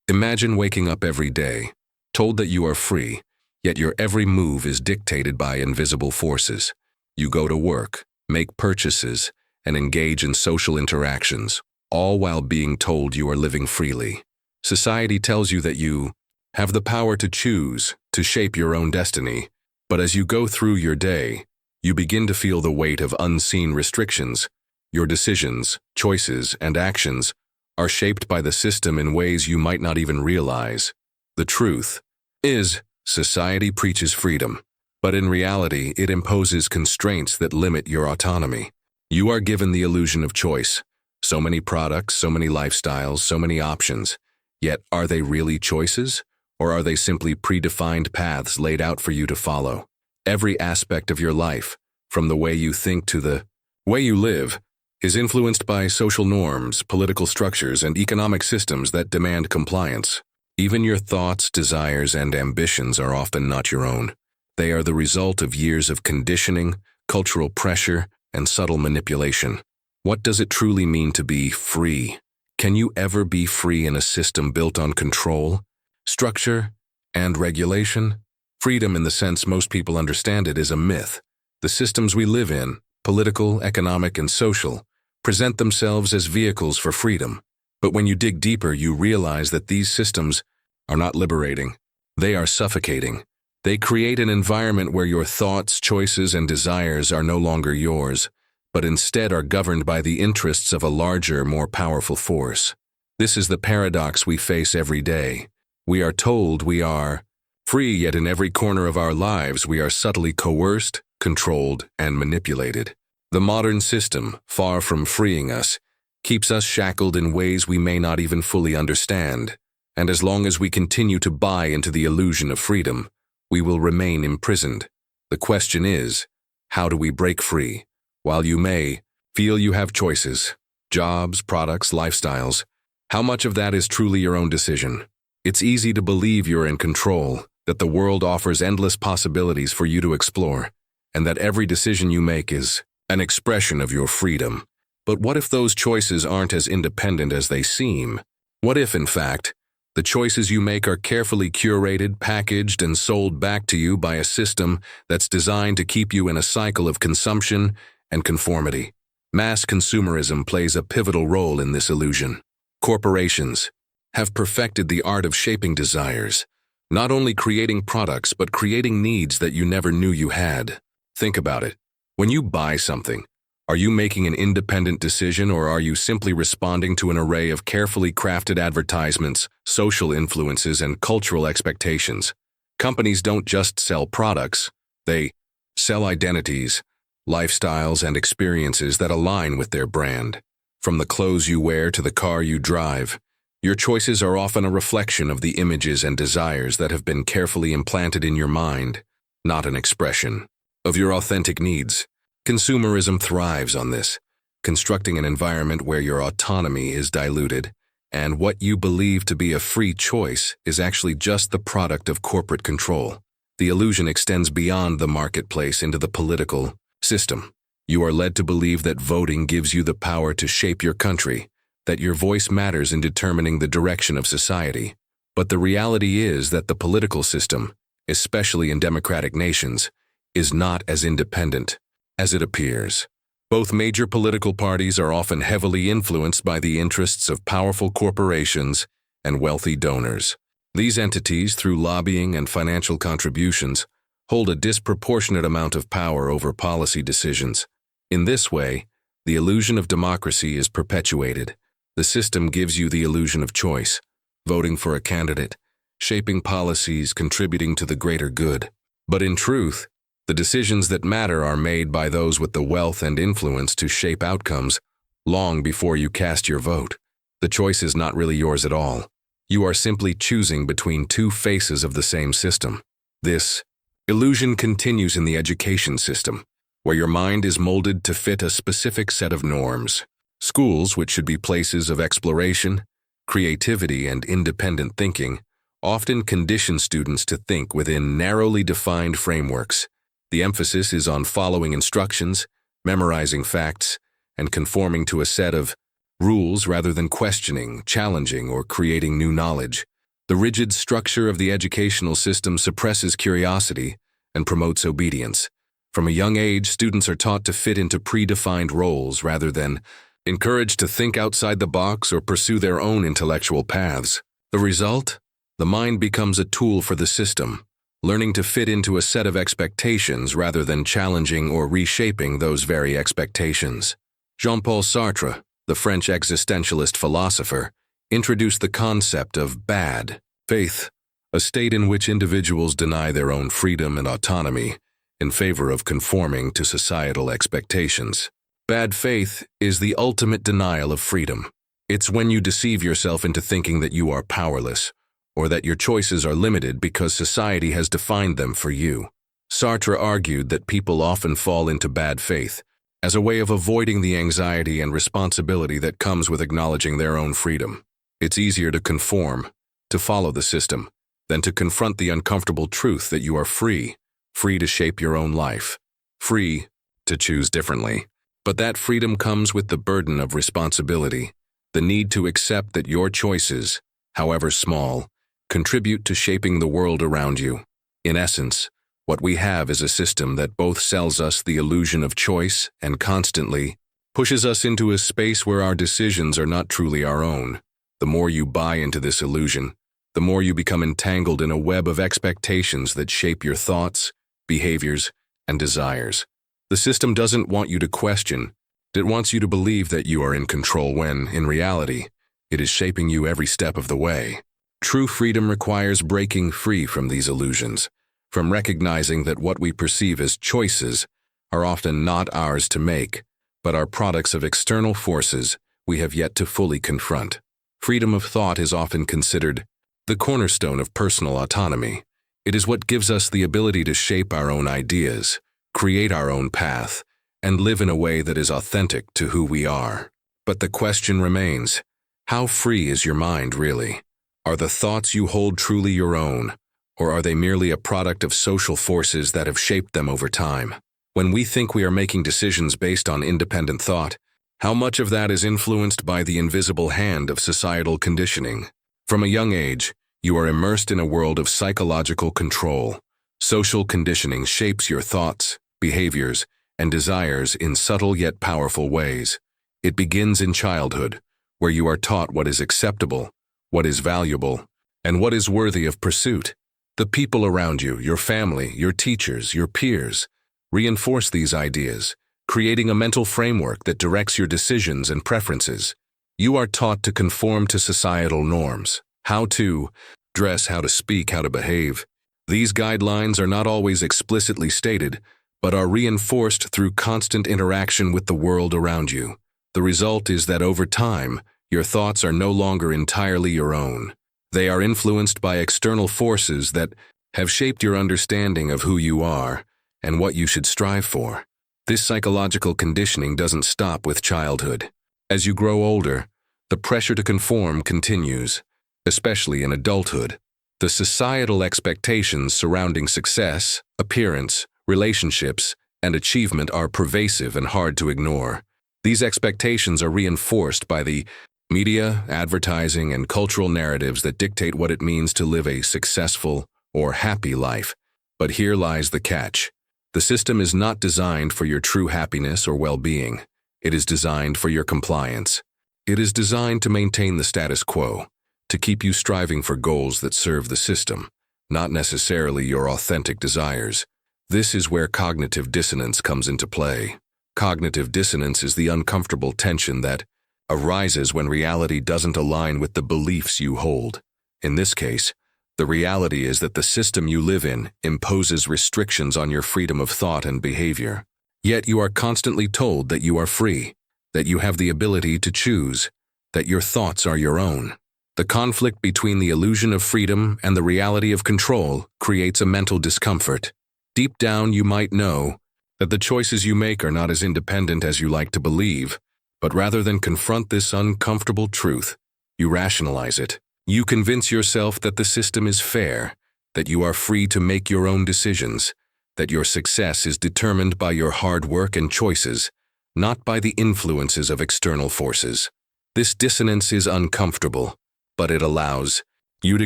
Imagine waking up every day, told that you are free, yet your every move is dictated by invisible forces. You go to work, make purchases, and engage in social interactions, all while being told you are living freely. Society tells you that you have the power to choose, to shape your own destiny, but as you go through your day, you begin to feel the weight of unseen restrictions. Your decisions, choices, and actions are shaped by the system in ways you might not even realize. The truth is, society preaches freedom, but in reality, it imposes constraints that limit your autonomy. You are given the illusion of choice. So many products, so many lifestyles, so many options. Yet, are they really choices? Or are they simply predefined paths laid out for you to follow? Every aspect of your life, from the way you think to the way you live, is influenced by social norms, political structures, and economic systems that demand compliance. Even your thoughts, desires, and ambitions are often not your own. They are the result of years of conditioning, cultural pressure, and subtle manipulation. What does it truly mean to be free? Can you ever be free in a system built on control, structure, and regulation? Freedom, in the sense most people understand it, is a myth. The systems we live in, political, economic, and social, present themselves as vehicles for freedom. But when you dig deeper, you realize that these systems are not liberating. They are suffocating. They create an environment where your thoughts, choices, and desires are no longer yours, but instead are governed by the interests of a larger, more powerful force. This is the paradox we face every day. We are told we are free, yet in every corner of our lives we are subtly coerced, controlled, and manipulated. The modern system, far from freeing us, keeps us shackled in ways we may not even fully understand. And as long as we continue to buy into the illusion of freedom, we will remain imprisoned. The question is, how do we break free? While you may feel you have choices, jobs, products, lifestyles, how much of that is truly your own decision? It's easy to believe you're in control, that the world offers endless possibilities for you to explore, and that every decision you make is an expression of your freedom. But what if those choices aren't as independent as they seem? What if, in fact, the choices you make are carefully curated, packaged, and sold back to you by a system that's designed to keep you in a cycle of consumption and conformity? Mass consumerism plays a pivotal role in this illusion. Corporations have perfected the art of shaping desires, not only creating products but creating needs that you never knew you had. Think about it. When you buy something, are you making an independent decision, or are you simply responding to an array of carefully crafted advertisements, social influences, and cultural expectations? Companies don't just sell products, they sell identities, lifestyles, and experiences that align with their brand. From the clothes you wear to the car you drive, your choices are often a reflection of the images and desires that have been carefully implanted in your mind, not an expression of your authentic needs. Consumerism thrives on this, constructing an environment where your autonomy is diluted, and what you believe to be a free choice is actually just the product of corporate control. The illusion extends beyond the marketplace into the political system. You are led to believe that voting gives you the power to shape your country, that your voice matters in determining the direction of society. But the reality is that the political system, especially in democratic nations, is not as independent as it appears. Both major political parties are often heavily influenced by the interests of powerful corporations and wealthy donors. These entities, through lobbying and financial contributions, hold a disproportionate amount of power over policy decisions. In this way, the illusion of democracy is perpetuated. The system gives you the illusion of choice, voting for a candidate, shaping policies, contributing to the greater good. But in truth, the decisions that matter are made by those with the wealth and influence to shape outcomes long before you cast your vote. The choice is not really yours at all. You are simply choosing between two faces of the same system. This illusion continues in the education system, where your mind is molded to fit a specific set of norms. Schools, which should be places of exploration, creativity, and independent thinking, often condition students to think within narrowly defined frameworks. The emphasis is on following instructions, memorizing facts, and conforming to a set of rules rather than questioning, challenging, or creating new knowledge. The rigid structure of the educational system suppresses curiosity and promotes obedience. From a young age, students are taught to fit into predefined roles rather than encouraged to think outside the box or pursue their own intellectual paths. The result? The mind becomes a tool for the system, learning to fit into a set of expectations rather than challenging or reshaping those very expectations. Jean-Paul Sartre, the French existentialist philosopher, introduced the concept of bad faith, a state in which individuals deny their own freedom and autonomy in favor of conforming to societal expectations. Bad faith is the ultimate denial of freedom. It's when you deceive yourself into thinking that you are powerless, or that your choices are limited because society has defined them for you. Sartre argued that people often fall into bad faith as a way of avoiding the anxiety and responsibility that comes with acknowledging their own freedom. It's easier to conform, to follow the system, than to confront the uncomfortable truth that you are free to shape your own life, free to choose differently. But that freedom comes with the burden of responsibility, the need to accept that your choices, however small, contribute to shaping the world around you. In essence, what we have is a system that both sells us the illusion of choice and constantly pushes us into a space where our decisions are not truly our own. The more you buy into this illusion, the more you become entangled in a web of expectations that shape your thoughts, behaviors, and desires. The system doesn't want you to question. It wants you to believe that you are in control when, in reality, it is shaping you every step of the way. True freedom requires breaking free from these illusions, from recognizing that what we perceive as choices are often not ours to make, but are products of external forces we have yet to fully confront. Freedom of thought is often considered the cornerstone of personal autonomy. It is what gives us the ability to shape our own ideas, create our own path, and live in a way that is authentic to who we are. But the question remains, how free is your mind really? Are the thoughts you hold truly your own, or are they merely a product of social forces that have shaped them over time? When we think we are making decisions based on independent thought, how much of that is influenced by the invisible hand of societal conditioning? From a young age, you are immersed in a world of psychological control. Social conditioning shapes your thoughts, behaviors, and desires in subtle yet powerful ways. It begins in childhood, where you are taught what is acceptable, what is valuable, and what is worthy of pursuit. The people around you, your family, your teachers, your peers, reinforce these ideas, creating a mental framework that directs your decisions and preferences. You are taught to conform to societal norms, how to dress, how to speak, how to behave. These guidelines are not always explicitly stated, but are reinforced through constant interaction with the world around you. The result is that over time, your thoughts are no longer entirely your own. They are influenced by external forces that have shaped your understanding of who you are and what you should strive for. This psychological conditioning doesn't stop with childhood. As you grow older, the pressure to conform continues, especially in adulthood. The societal expectations surrounding success, appearance, relationships, and achievement are pervasive and hard to ignore. These expectations are reinforced by the media, advertising, and cultural narratives that dictate what it means to live a successful or happy life. But here lies the catch. The system is not designed for your true happiness or well-being. It is designed for your compliance. It is designed to maintain the status quo, to keep you striving for goals that serve the system, not necessarily your authentic desires. This is where cognitive dissonance comes into play. Cognitive dissonance is the uncomfortable tension that arises when reality doesn't align with the beliefs you hold. In this case, the reality is that the system you live in imposes restrictions on your freedom of thought and behavior. Yet you are constantly told that you are free, that you have the ability to choose, that your thoughts are your own. The conflict between the illusion of freedom and the reality of control creates a mental discomfort. Deep down, you might know that the choices you make are not as independent as you like to believe, but rather than confront this uncomfortable truth, you rationalize it. You convince yourself that the system is fair, that you are free to make your own decisions, that your success is determined by your hard work and choices, not by the influences of external forces. This dissonance is uncomfortable, but it allows you to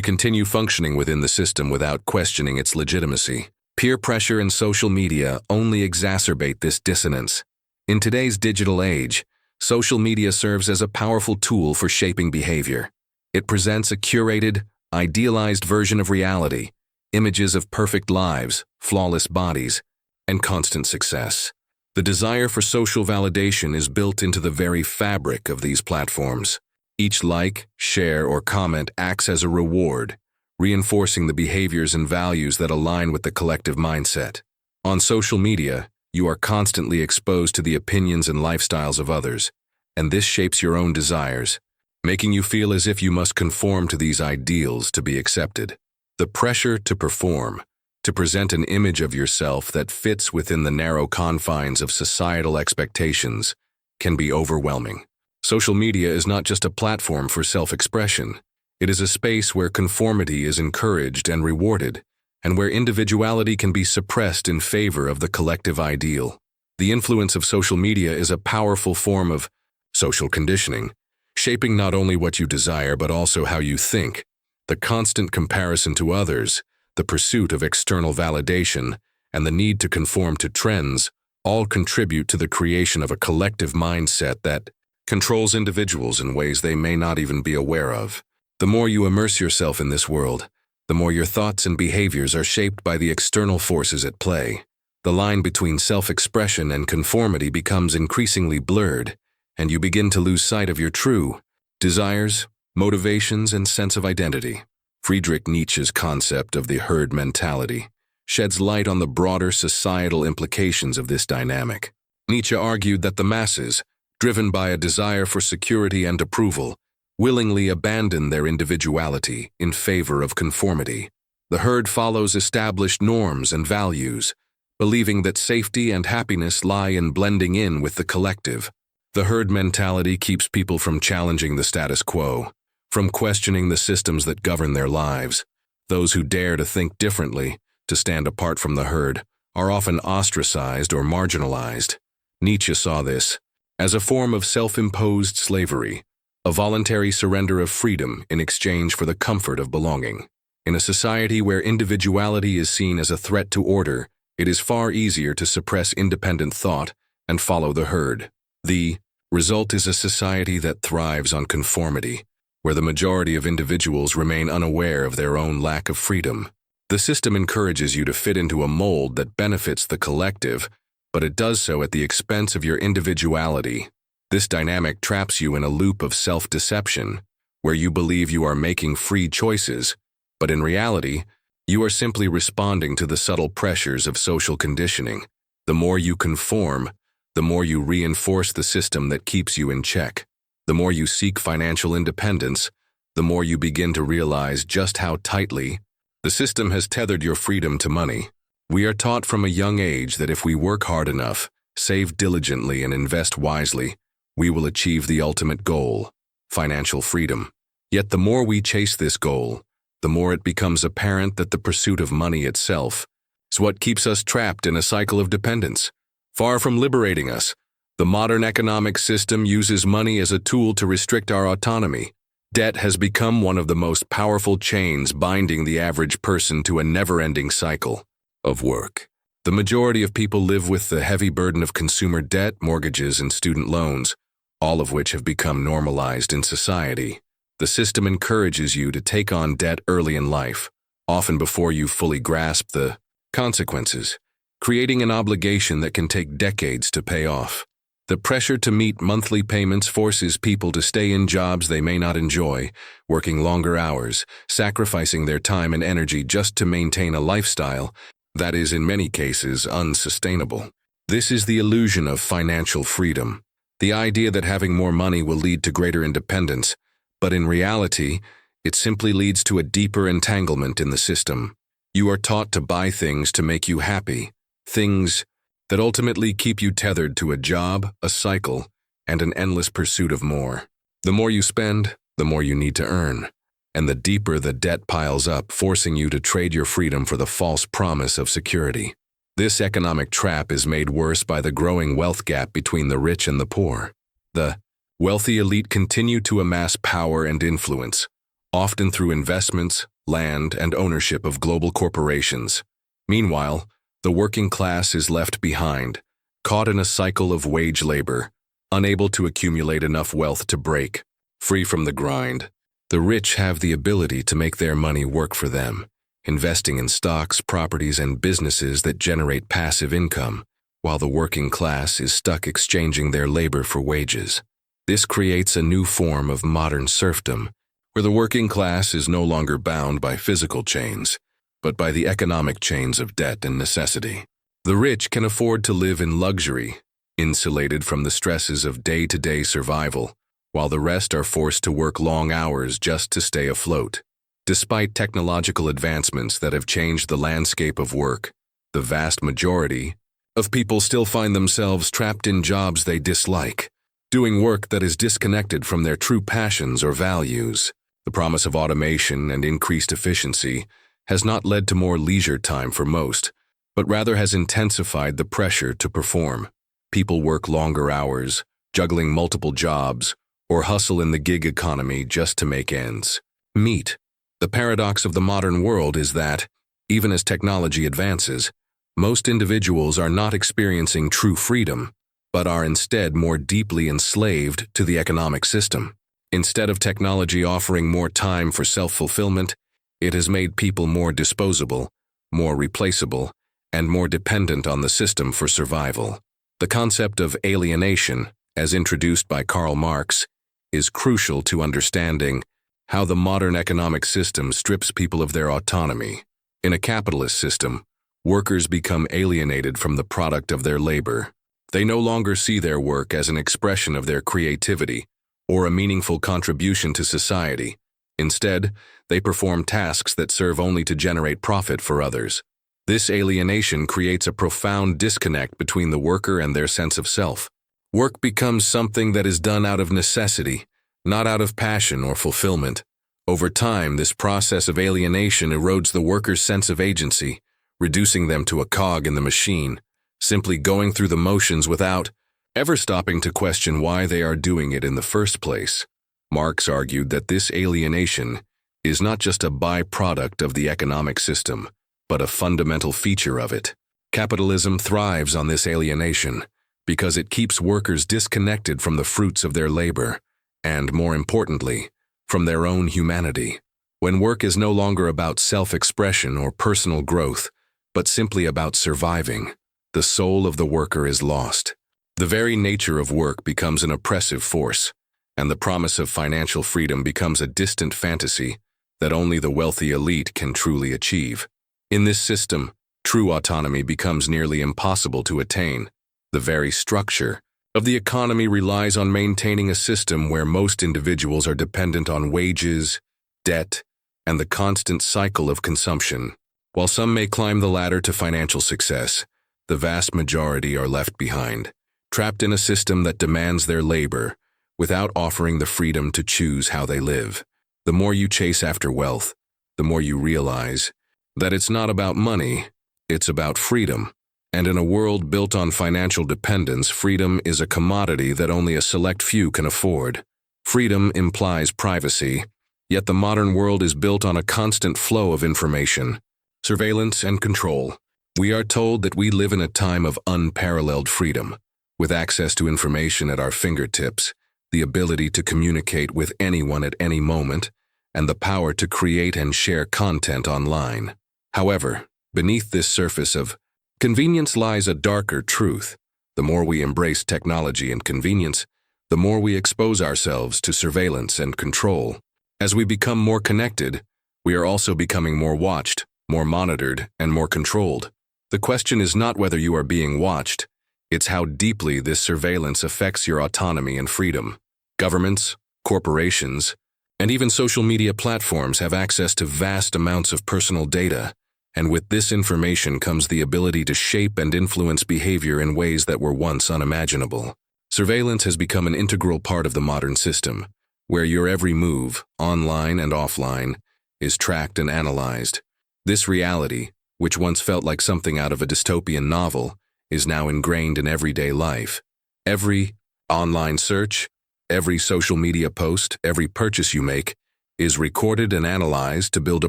continue functioning within the system without questioning its legitimacy. Peer pressure and social media only exacerbate this dissonance. In today's digital age, social media serves as a powerful tool for shaping behavior. It presents a curated, idealized version of reality, images of perfect lives, flawless bodies, and constant success. The desire for social validation is built into the very fabric of these platforms. Each like, share, or comment acts as a reward, reinforcing the behaviors and values that align with the collective mindset. On social media, you are constantly exposed to the opinions and lifestyles of others, and this shapes your own desires, making you feel as if you must conform to these ideals to be accepted. The pressure to perform, to present an image of yourself that fits within the narrow confines of societal expectations, can be overwhelming. Social media is not just a platform for self-expression. It is a space where conformity is encouraged and rewarded, and where individuality can be suppressed in favor of the collective ideal. The influence of social media is a powerful form of social conditioning, shaping not only what you desire but also how you think. The constant comparison to others, the pursuit of external validation, and the need to conform to trends all contribute to the creation of a collective mindset that controls individuals in ways they may not even be aware of. The more you immerse yourself in this world, the more your thoughts and behaviors are shaped by the external forces at play. The line between self-expression and conformity becomes increasingly blurred, and you begin to lose sight of your true desires, motivations, and sense of identity. Friedrich Nietzsche's concept of the herd mentality sheds light on the broader societal implications of this dynamic. Nietzsche argued that the masses, driven by a desire for security and approval, willingly abandon their individuality in favor of conformity. The herd follows established norms and values, believing that safety and happiness lie in blending in with the collective. The herd mentality keeps people from challenging the status quo, from questioning the systems that govern their lives. Those who dare to think differently, to stand apart from the herd, are often ostracized or marginalized. Nietzsche saw this as a form of self-imposed slavery, a voluntary surrender of freedom in exchange for the comfort of belonging. In a society where individuality is seen as a threat to order, it is far easier to suppress independent thought and follow the herd. The result is a society that thrives on conformity, where the majority of individuals remain unaware of their own lack of freedom. The system encourages you to fit into a mold that benefits the collective, but it does so at the expense of your individuality. This dynamic traps you in a loop of self-deception, where you believe you are making free choices, but in reality, you are simply responding to the subtle pressures of social conditioning. The more you conform, the more you reinforce the system that keeps you in check. The more you seek financial independence, the more you begin to realize just how tightly the system has tethered your freedom to money. We are taught from a young age that if we work hard enough, save diligently, and invest wisely, we will achieve the ultimate goal, financial freedom. Yet the more we chase this goal, the more it becomes apparent that the pursuit of money itself is what keeps us trapped in a cycle of dependence. Far from liberating us, the modern economic system uses money as a tool to restrict our autonomy. Debt has become one of the most powerful chains binding the average person to a never-ending cycle of work. The majority of people live with the heavy burden of consumer debt, mortgages, and student loans, all of which have become normalized in society. The system encourages you to take on debt early in life, often before you fully grasp the consequences, creating an obligation that can take decades to pay off. The pressure to meet monthly payments forces people to stay in jobs they may not enjoy, working longer hours, sacrificing their time and energy just to maintain a lifestyle that is in many cases unsustainable. This is the illusion of financial freedom, the idea that having more money will lead to greater independence, but in reality, it simply leads to a deeper entanglement in the system. You are taught to buy things to make you happy, things that ultimately keep you tethered to a job, a cycle, and an endless pursuit of more. The more you spend, the more you need to earn, and the deeper the debt piles up, forcing you to trade your freedom for the false promise of security. This economic trap is made worse by the growing wealth gap between the rich and the poor. The wealthy elite continue to amass power and influence, often through investments, land, and ownership of global corporations. Meanwhile, the working class is left behind, caught in a cycle of wage labor, unable to accumulate enough wealth to break free from the grind. The rich have the ability to make their money work for them, investing in stocks, properties, and businesses that generate passive income, while the working class is stuck exchanging their labor for wages. This creates a new form of modern serfdom, where the working class is no longer bound by physical chains, but by the economic chains of debt and necessity. The rich can afford to live in luxury, insulated from the stresses of day-to-day survival, while the rest are forced to work long hours just to stay afloat. Despite technological advancements that have changed the landscape of work, the vast majority of people still find themselves trapped in jobs they dislike, doing work that is disconnected from their true passions or values. The promise of automation and increased efficiency has not led to more leisure time for most, but rather has intensified the pressure to perform. People work longer hours, juggling multiple jobs, or hustle in the gig economy just to make ends meet. The paradox of the modern world is that, even as technology advances, most individuals are not experiencing true freedom, but are instead more deeply enslaved to the economic system. Instead of technology offering more time for self-fulfillment, it has made people more disposable, more replaceable, and more dependent on the system for survival. The concept of alienation, as introduced by Karl Marx, is crucial to understanding how the modern economic system strips people of their autonomy. In a capitalist system, workers become alienated from the product of their labor. They no longer see their work as an expression of their creativity or a meaningful contribution to society. Instead, they perform tasks that serve only to generate profit for others. This alienation creates a profound disconnect between the worker and their sense of self. Work becomes something that is done out of necessity, not out of passion or fulfillment. Over time, this process of alienation erodes the worker's sense of agency, reducing them to a cog in the machine, simply going through the motions without ever stopping to question why they are doing it in the first place. Marx argued that this alienation is not just a byproduct of the economic system, but a fundamental feature of it. Capitalism thrives on this alienation because it keeps workers disconnected from the fruits of their labor, and, more importantly, from their own humanity. When work is no longer about self-expression or personal growth, but simply about surviving, the soul of the worker is lost. The very nature of work becomes an oppressive force, and the promise of financial freedom becomes a distant fantasy that only the wealthy elite can truly achieve. In this system, true autonomy becomes nearly impossible to attain. The very structure of the economy relies on maintaining a system where most individuals are dependent on wages, debt, and the constant cycle of consumption. While some may climb the ladder to financial success, the vast majority are left behind, trapped in a system that demands their labor without offering the freedom to choose how they live. The more you chase after wealth, the more you realize that it's not about money, it's about freedom. And in a world built on financial dependence, freedom is a commodity that only a select few can afford. Freedom implies privacy, yet the modern world is built on a constant flow of information, surveillance, and control. We are told that we live in a time of unparalleled freedom, with access to information at our fingertips, the ability to communicate with anyone at any moment, and the power to create and share content online. However, beneath this surface of convenience lies a darker truth. The more we embrace technology and convenience, the more we expose ourselves to surveillance and control. As we become more connected, we are also becoming more watched, more monitored, and more controlled. The question is not whether you are being watched, it's how deeply this surveillance affects your autonomy and freedom. Governments, corporations, and even social media platforms have access to vast amounts of personal data, and with this information comes the ability to shape and influence behavior in ways that were once unimaginable. Surveillance has become an integral part of the modern system, where your every move, online and offline, is tracked and analyzed. This reality, which once felt like something out of a dystopian novel, is now ingrained in everyday life. Every online search, every social media post, every purchase you make, is recorded and analyzed to build a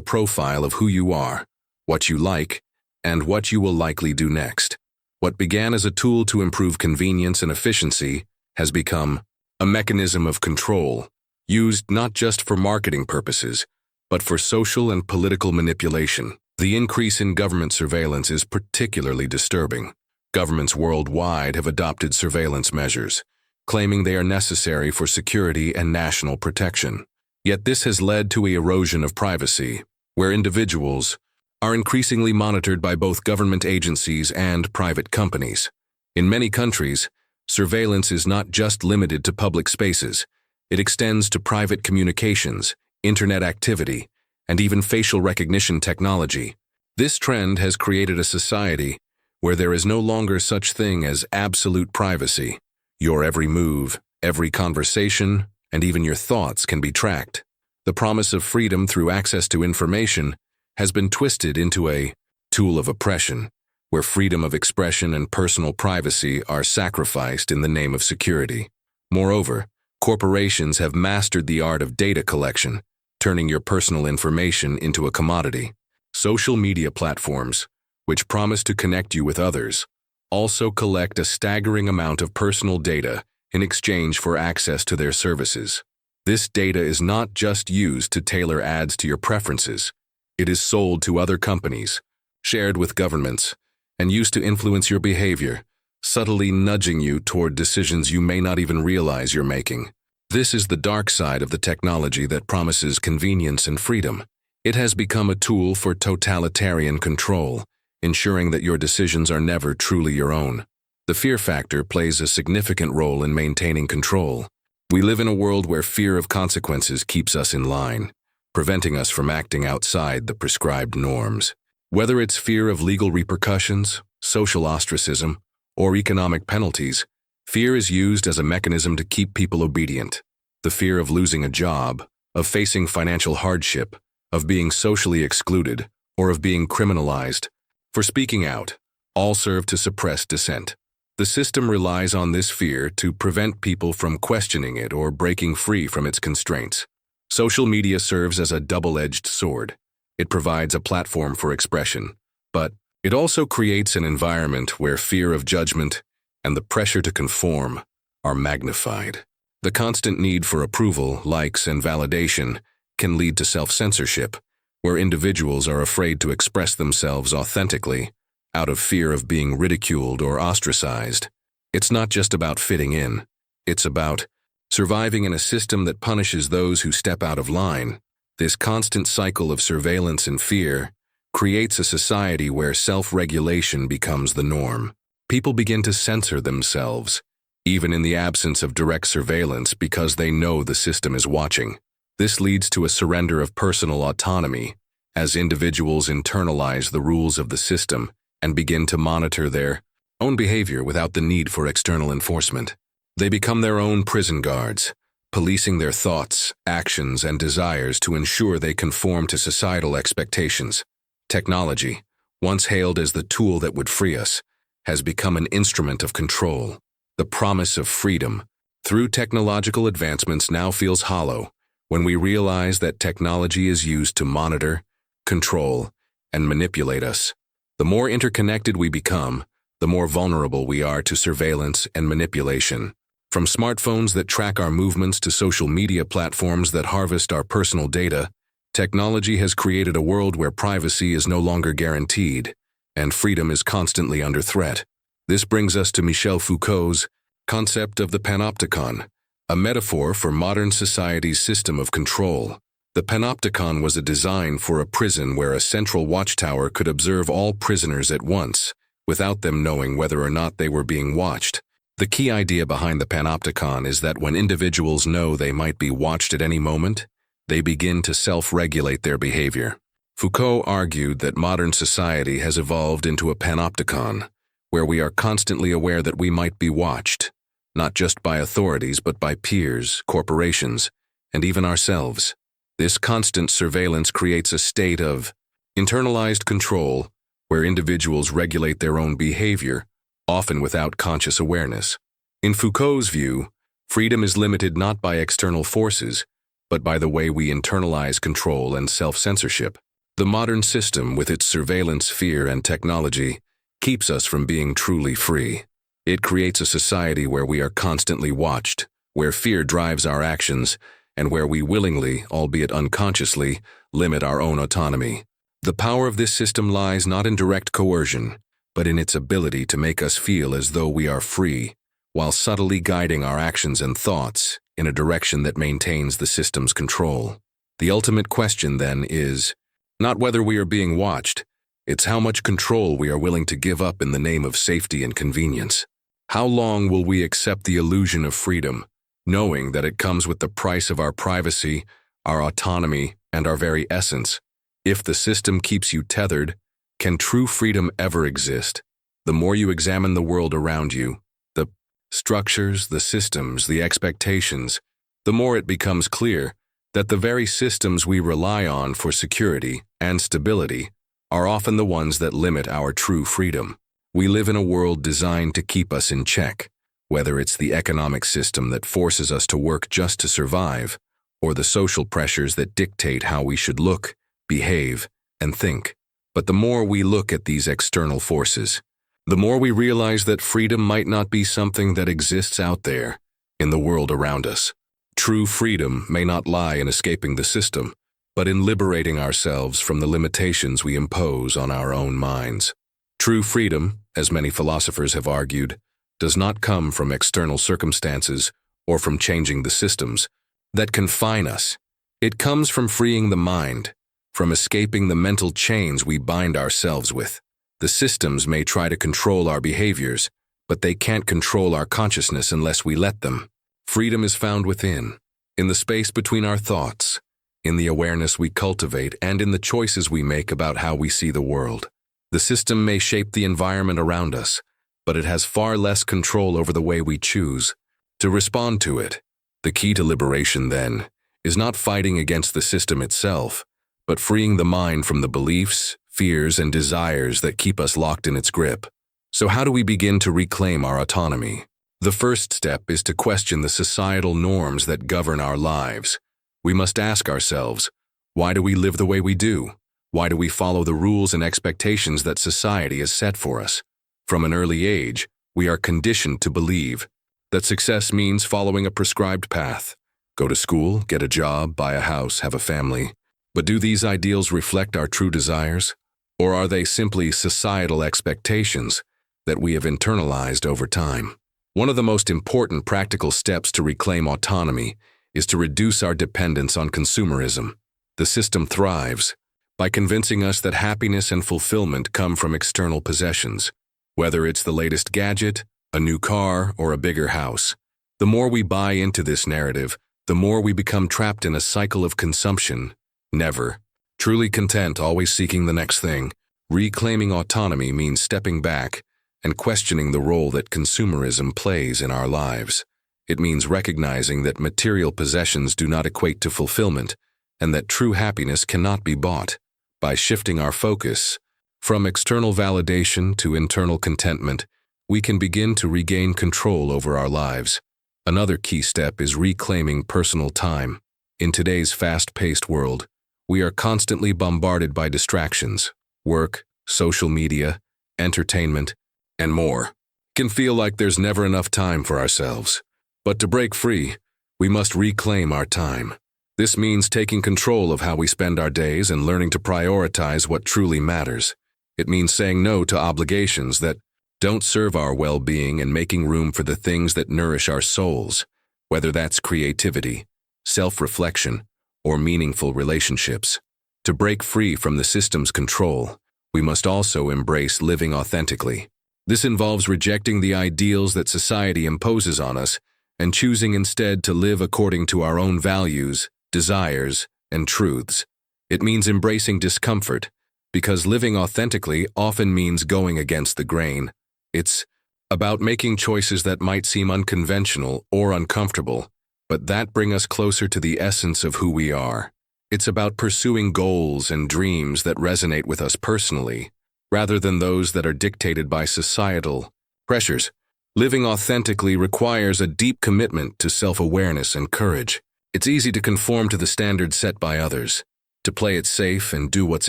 profile of who you are, what you like, and what you will likely do next. What began as a tool to improve convenience and efficiency has become a mechanism of control, used not just for marketing purposes, but for social and political manipulation. The increase in government surveillance is particularly disturbing. Governments worldwide have adopted surveillance measures, claiming they are necessary for security and national protection. Yet this has led to an erosion of privacy, where individuals are increasingly monitored by both government agencies and private companies. In many countries, surveillance is not just limited to public spaces. It extends to private communications, internet activity, and even facial recognition technology. This trend has created a society where there is no longer such thing as absolute privacy. Your every move, every conversation, and even your thoughts can be tracked. The promise of freedom through access to information has been twisted into a tool of oppression, where freedom of expression and personal privacy are sacrificed in the name of security. Moreover, corporations have mastered the art of data collection, turning your personal information into a commodity. Social media platforms, which promise to connect you with others, also collect a staggering amount of personal data in exchange for access to their services. This data is not just used to tailor ads to your preferences. It is sold to other companies, shared with governments, and used to influence your behavior, subtly nudging you toward decisions you may not even realize you're making. This is the dark side of the technology that promises convenience and freedom. It has become a tool for totalitarian control, ensuring that your decisions are never truly your own. The fear factor plays a significant role in maintaining control. We live in a world where fear of consequences keeps us in line, preventing us from acting outside the prescribed norms. Whether it's fear of legal repercussions, social ostracism, or economic penalties, fear is used as a mechanism to keep people obedient. The fear of losing a job, of facing financial hardship, of being socially excluded, or of being criminalized for speaking out, all serve to suppress dissent. The system relies on this fear to prevent people from questioning it or breaking free from its constraints. Social media serves as a double-edged sword. It provides a platform for expression, but it also creates an environment where fear of judgment and the pressure to conform are magnified. The constant need for approval, likes, and validation can lead to self-censorship, where individuals are afraid to express themselves authentically out of fear of being ridiculed or ostracized. It's not just about fitting in. It's about surviving in a system that punishes those who step out of line. This constant cycle of surveillance and fear creates a society where self-regulation becomes the norm. People begin to censor themselves, even in the absence of direct surveillance, because they know the system is watching. This leads to a surrender of personal autonomy, as individuals internalize the rules of the system and begin to monitor their own behavior without the need for external enforcement. They become their own prison guards, policing their thoughts, actions, and desires to ensure they conform to societal expectations. Technology, once hailed as the tool that would free us, has become an instrument of control. The promise of freedom through technological advancements now feels hollow when we realize that technology is used to monitor, control, and manipulate us. The more interconnected we become, the more vulnerable we are to surveillance and manipulation. From smartphones that track our movements to social media platforms that harvest our personal data, technology has created a world where privacy is no longer guaranteed, and freedom is constantly under threat. This brings us to Michel Foucault's concept of the panopticon, a metaphor for modern society's system of control. The panopticon was a design for a prison where a central watchtower could observe all prisoners at once, without them knowing whether or not they were being watched. The key idea behind the panopticon is that when individuals know they might be watched at any moment, they begin to self-regulate their behavior. Foucault argued that modern society has evolved into a panopticon, where we are constantly aware that we might be watched, not just by authorities but by peers, corporations, and even ourselves. This constant surveillance creates a state of internalized control where individuals regulate their own behavior, often without conscious awareness. In Foucault's view, freedom is limited not by external forces, but by the way we internalize control and self-censorship. The modern system, with its surveillance, fear, and technology, keeps us from being truly free. It creates a society where we are constantly watched, where fear drives our actions, and where we willingly, albeit unconsciously, limit our own autonomy. The power of this system lies not in direct coercion, but in its ability to make us feel as though we are free, while subtly guiding our actions and thoughts in a direction that maintains the system's control. The ultimate question, then, is not whether we are being watched, it's how much control we are willing to give up in the name of safety and convenience. How long will we accept the illusion of freedom, knowing that it comes with the price of our privacy, our autonomy, and our very essence? If the system keeps you tethered, can true freedom ever exist? The more you examine the world around you, the structures, the systems, the expectations, the more it becomes clear that the very systems we rely on for security and stability are often the ones that limit our true freedom. We live in a world designed to keep us in check, whether it's the economic system that forces us to work just to survive, or the social pressures that dictate how we should look, behave, and think. But the more we look at these external forces, the more we realize that freedom might not be something that exists out there in the world around us. True freedom may not lie in escaping the system, but in liberating ourselves from the limitations we impose on our own minds. True freedom, as many philosophers have argued, does not come from external circumstances or from changing the systems that confine us. It comes from freeing the mind, from escaping the mental chains we bind ourselves with. The systems may try to control our behaviors, but they can't control our consciousness unless we let them. Freedom is found within, in the space between our thoughts, in the awareness we cultivate, and in the choices we make about how we see the world. The system may shape the environment around us, but it has far less control over the way we choose to respond to it. The key to liberation, then, is not fighting against the system itself, but freeing the mind from the beliefs, fears, and desires that keep us locked in its grip. So how do we begin to reclaim our autonomy? The first step is to question the societal norms that govern our lives. We must ask ourselves, why do we live the way we do? Why do we follow the rules and expectations that society has set for us? From an early age, we are conditioned to believe that success means following a prescribed path. Go to school, get a job, buy a house, have a family. But do these ideals reflect our true desires? Or are they simply societal expectations that we have internalized over time? One of the most important practical steps to reclaim autonomy is to reduce our dependence on consumerism. The system thrives by convincing us that happiness and fulfillment come from external possessions, whether it's the latest gadget, a new car, or a bigger house. The more we buy into this narrative, the more we become trapped in a cycle of consumption, never truly content, always seeking the next thing. Reclaiming autonomy means stepping back and questioning the role that consumerism plays in our lives. It means recognizing that material possessions do not equate to fulfillment, and that true happiness cannot be bought. By shifting our focus from external validation to internal contentment, we can begin to regain control over our lives. Another key step is reclaiming personal time. In today's fast-paced world, we are constantly bombarded by distractions. Work, social media, entertainment, and more. It can feel like there's never enough time for ourselves. But to break free, we must reclaim our time. This means taking control of how we spend our days and learning to prioritize what truly matters. It means saying no to obligations that don't serve our well-being and making room for the things that nourish our souls, whether that's creativity, self-reflection, or meaningful relationships. To break free from the system's control, we must also embrace living authentically. This involves rejecting the ideals that society imposes on us and choosing instead to live according to our own values, desires, and truths. It means embracing discomfort, because living authentically often means going against the grain. It's about making choices that might seem unconventional or uncomfortable, but that bring us closer to the essence of who we are. It's about pursuing goals and dreams that resonate with us personally, rather than those that are dictated by societal pressures. Living authentically requires a deep commitment to self-awareness and courage. It's easy to conform to the standards set by others, to play it safe and do what's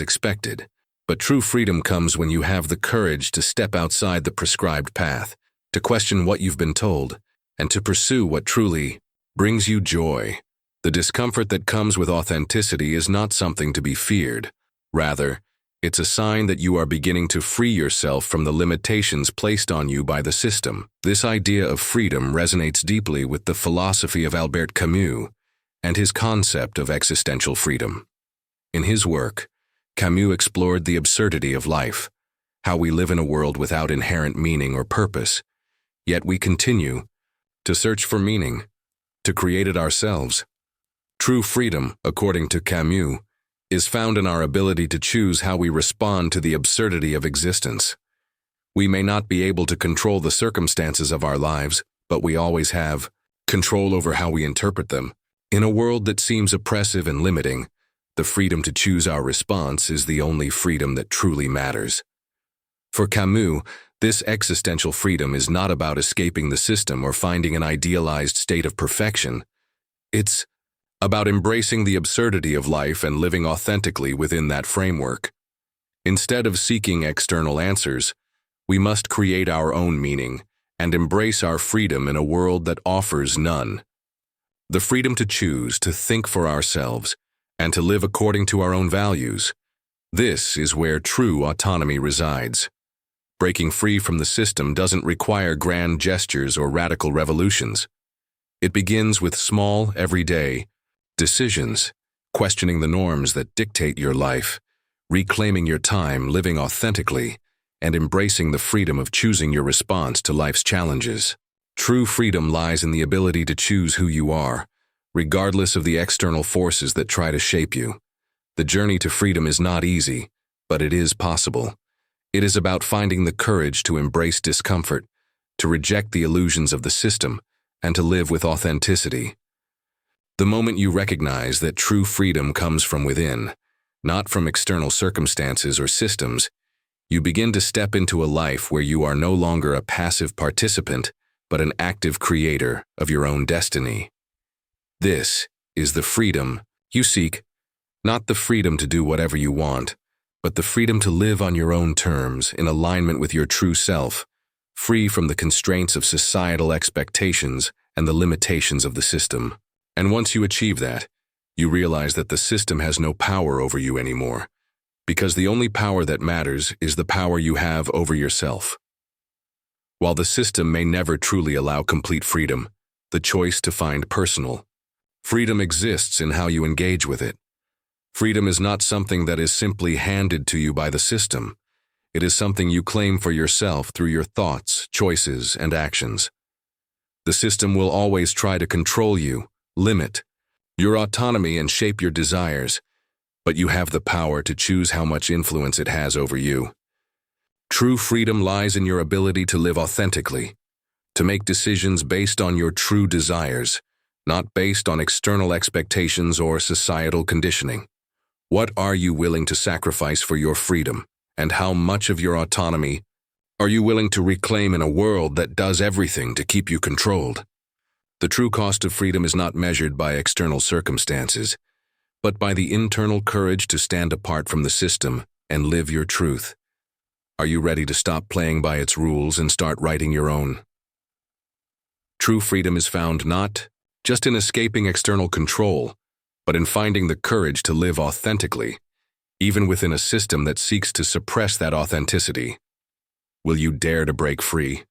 expected. But true freedom comes when you have the courage to step outside the prescribed path, to question what you've been told, and to pursue what truly brings you joy. The discomfort that comes with authenticity is not something to be feared. Rather, it's a sign that you are beginning to free yourself from the limitations placed on you by the system. This idea of freedom resonates deeply with the philosophy of Albert Camus and his concept of existential freedom. In his work, Camus explored the absurdity of life, how we live in a world without inherent meaning or purpose, yet we continue to search for meaning, to create it ourselves. True freedom, according to Camus, is found in our ability to choose how we respond to the absurdity of existence. We may not be able to control the circumstances of our lives, but we always have control over how we interpret them. In a world that seems oppressive and limiting, the freedom to choose our response is the only freedom that truly matters. For Camus, this existential freedom is not about escaping the system or finding an idealized state of perfection. It's about embracing the absurdity of life and living authentically within that framework. Instead of seeking external answers, we must create our own meaning and embrace our freedom in a world that offers none. The freedom to choose, to think for ourselves, and to live according to our own values. This is where true autonomy resides. Breaking free from the system doesn't require grand gestures or radical revolutions. It begins with small, everyday decisions, questioning the norms that dictate your life, reclaiming your time, living authentically, and embracing the freedom of choosing your response to life's challenges. True freedom lies in the ability to choose who you are, regardless of the external forces that try to shape you. The journey to freedom is not easy, but it is possible. It is about finding the courage to embrace discomfort, to reject the illusions of the system, and to live with authenticity. The moment you recognize that true freedom comes from within, not from external circumstances or systems, you begin to step into a life where you are no longer a passive participant, but an active creator of your own destiny. This is the freedom you seek, not the freedom to do whatever you want, but the freedom to live on your own terms in alignment with your true self, free from the constraints of societal expectations and the limitations of the system. And once you achieve that, you realize that the system has no power over you anymore, because the only power that matters is the power you have over yourself. While the system may never truly allow complete freedom, the choice to find personal freedom exists in how you engage with it. Freedom is not something that is simply handed to you by the system. It is something you claim for yourself through your thoughts, choices, and actions. The system will always try to control you, limit your autonomy, and shape your desires, but you have the power to choose how much influence it has over you. True freedom lies in your ability to live authentically, to make decisions based on your true desires, not based on external expectations or societal conditioning. What are you willing to sacrifice for your freedom, and how much of your autonomy are you willing to reclaim in a world that does everything to keep you controlled? The true cost of freedom is not measured by external circumstances, but by the internal courage to stand apart from the system and live your truth. Are you ready to stop playing by its rules and start writing your own? True freedom is found not just in escaping external control, but in finding the courage to live authentically, even within a system that seeks to suppress that authenticity. Will you dare to break free?